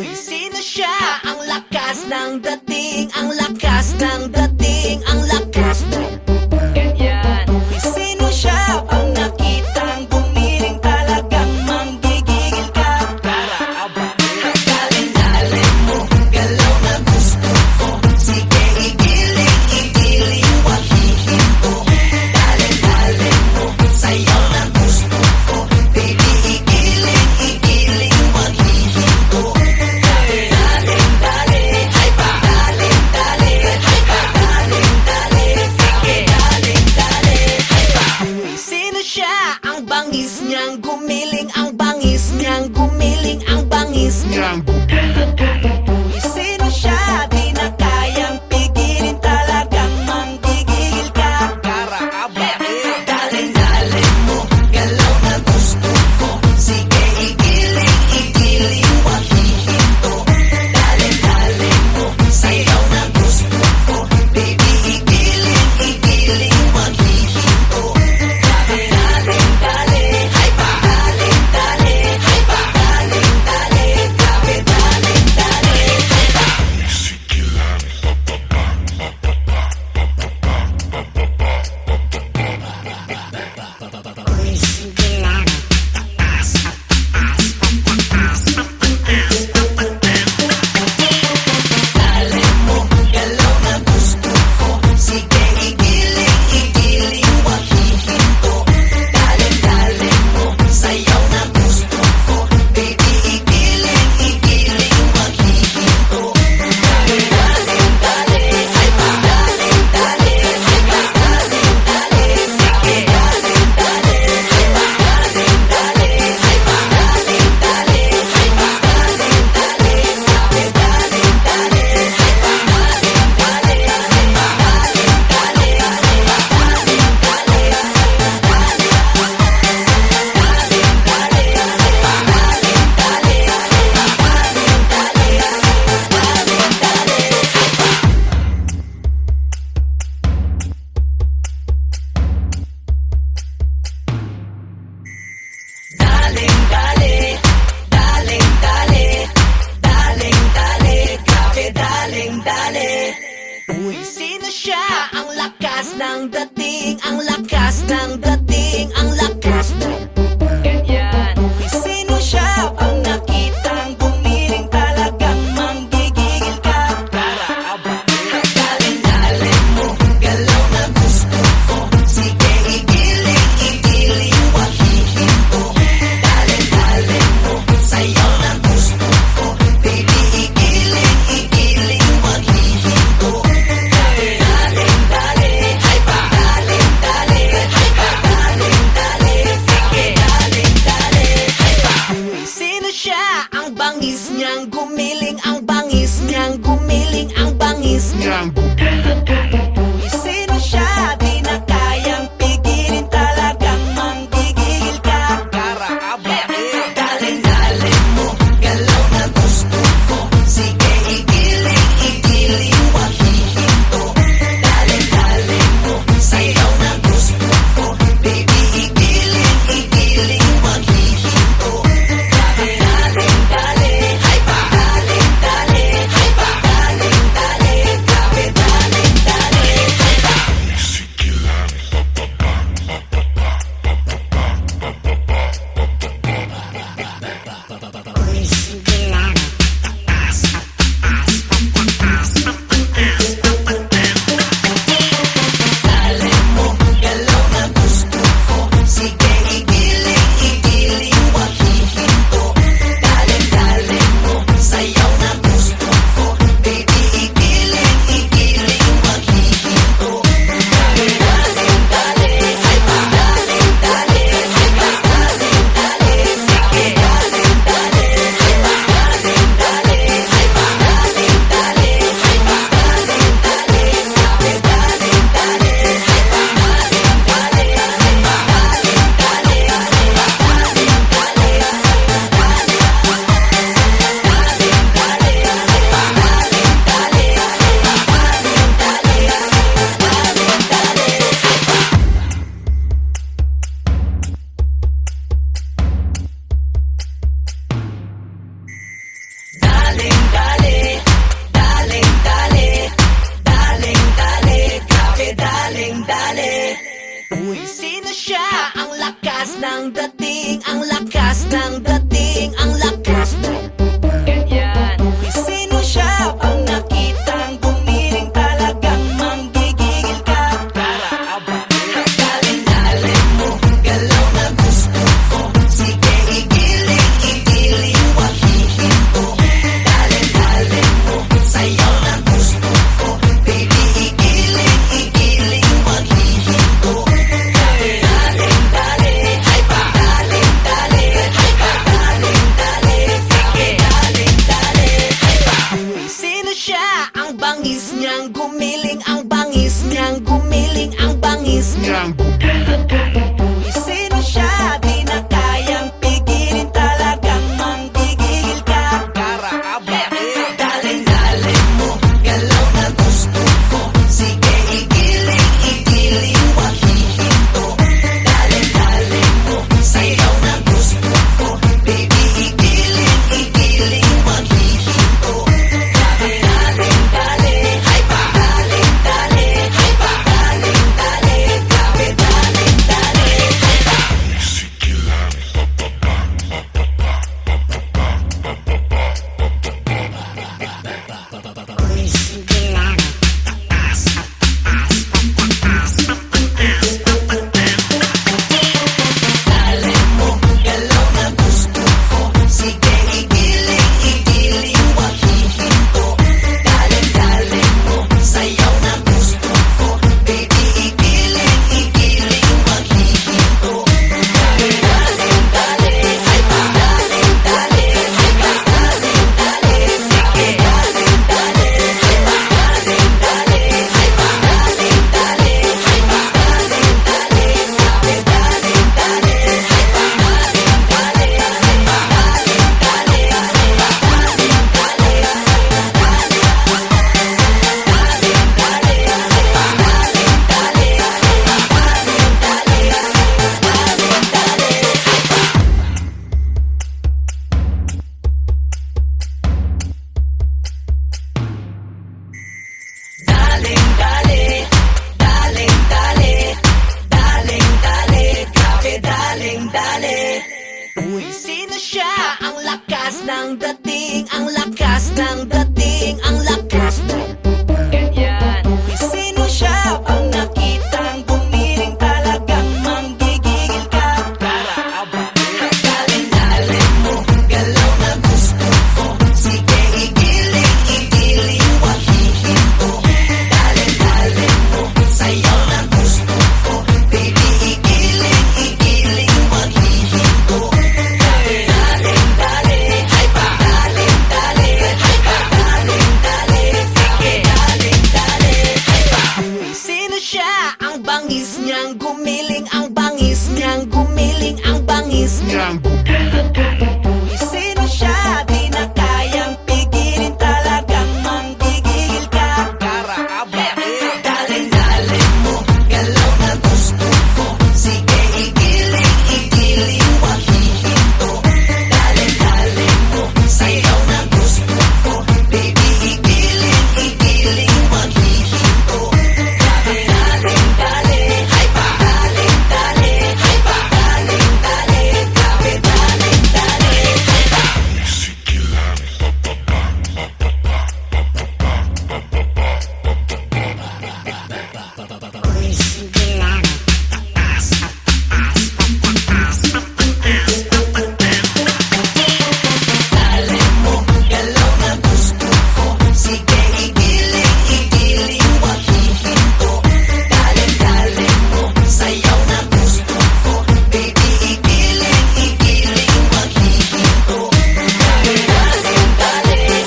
Uy, sino siya? Ang lakas ng dating, ang lakas ng dating, ang lakas ng ganyan. Uy, sino siya? Pag nakitang gumiling talagang manggigigil ka. Para Dalin-dalin mo, galaw na gusto ko. Sige, igiling, wag hihinto. Dalin-dalin mo, sayaw na gusto ko. Baby, igiling, wag hihinto. Dalin-dali, ay pa. Dalin-dali, ay pa. Dalin-dali, sige. Dalin-dali, ay pa. Uy, sino siya? Ang bangis niyang gumiling, ang bangis niyang gumiling, ang bangis niyang Uy, sino siya? Di na kayang pigilin, talagang manggigil ka. Dalin-dalin mo, galaw na gusto ko. Sige, igiling, wag hihinto. Dalin-dalin mo, sayaw na gusto ko. Baby, igiling, wag hihinto. Dalin-dali, ay pa. Dalin-dali, ay pa. Dalin-dali, grabe, dalin-dali, ay pa. Dalin mo, galaw na gusto ko. Sige, igiling, wag hihinto. Dalin-dalin mo, sayaw na gusto ko. Baby, igiling, wag hihinto. Dalin-dali, ay pa. Dalin-dali, ay pa. Dalin-dali, sige. Dalin-dali, ay pa. Dalin-dali, ay pa. Dalin-dali, ay pa. Dalin-dali, grabe, dalin-dali, ay pa. Dalin-dali, ay pa. Dalin-dali, Dalin-dali, dalin-dali, dalin-dali, grabe, dalin-dali. Uy, sino siya? Ang lakas ng dating, ang lakas ng dating, ang lakas ng ganyan. Uy, sino siya? Pag nakitang gumiling talagang manggigigil ka. Dalin-dalin mo, galaw na gusto ko. Sige, igiling, wag hihinto. Dalin-dalin mo, sayaw na gusto ko. Baby, igiling, wag hihinto. Dalin-dali, ay pa. Dalin-dali, ay pa. Dalin-dali, sige. Dalin-dali, ay pa. Uy, sino siya? Ang bangis niyang gumiling, ang bangis niyang gumiling, ang bangis niyang Uy, sino siya? Di na kayang pigilin, talagang manggigil ka. Dalin-dalin mo, galaw na gusto ko. Sige, igiling, wag hihinto. Dalin-dalin mo, sayaw na gusto ko. Baby, igiling, wag hihinto. Dalin-dali, ay pa. Dalin-dali, ay pa. Dalin-dali, grabe, dalin-dali. ng dating, ang lakas ng dating, ang lakas ng ganyan. Uy, sino siya? Pag nakitang gumiling talagang manggigigil ka. Dali-dali mo, galaw na gusto ko. Sige, igiling, wag hihinto. Dali-dali mo, sayaw na gusto ko. Baby, igiling, wag hihinto. Dali-dali, hay pa. Dali-dali, hay pa. Dali-dali, sige. Dali-dali, hay pa. Uy, sino siya? Ang bangis niyang gumiling, ang bangis niyang gumiling, ang bangis niyang Uy, sino siya? Di na kayang pigilin, talagang manggigil ka. Dali-dali mo, galaw na gusto ko. Sige, igiling, wag hihinto. Dali-dali mo, sayaw na gusto ko. Baby, igiling, wag hihinto. Dali-dali, hay pa. Dali-dali, hay pa. Dali-dali, grabe, dali-dali, hay pa. Dali mo, galaw na gusto ko. Sige, igiling, wag hihinto. Dali-dali mo, sayaw na gusto ko. Baby, igiling, wag hihinto. Dali-dali,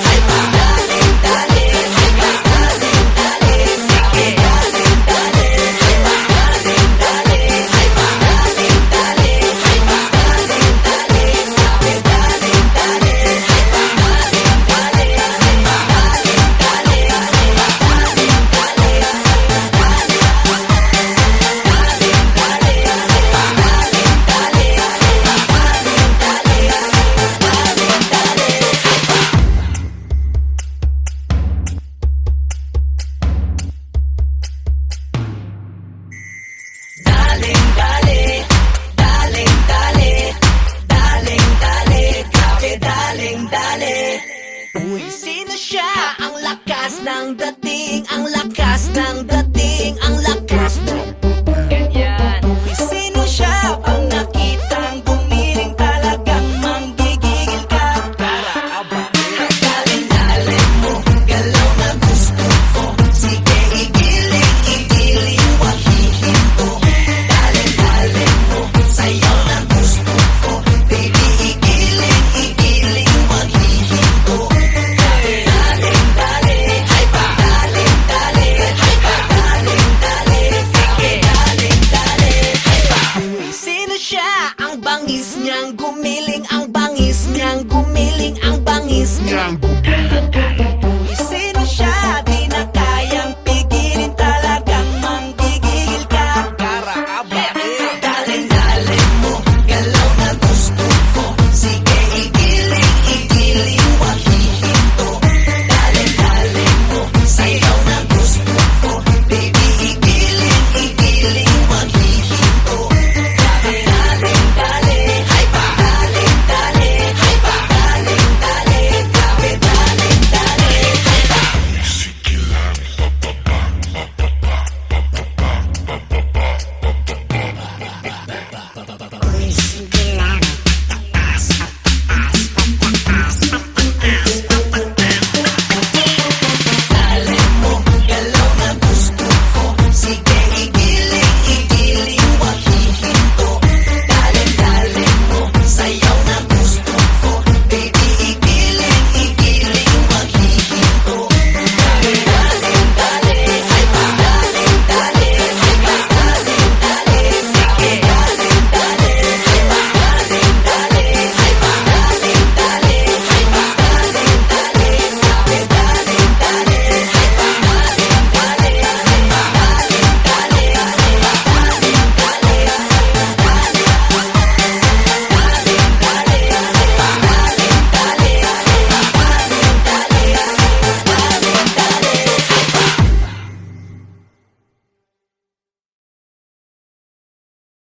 hay pa. Dali-dali, hay pa. Dali-dali, sige. Dali-dali, hay pa. Dali-dali, hay pa. Dali-dali, hay pa. Dali-dali, grabe, dali-dali, hay pa. Dali-dali, hay pa. Daling-dali, daling-dali, daling-dali, grabe daling-dali. Uy, sino siya? Ang lakas ng dating, ang lakas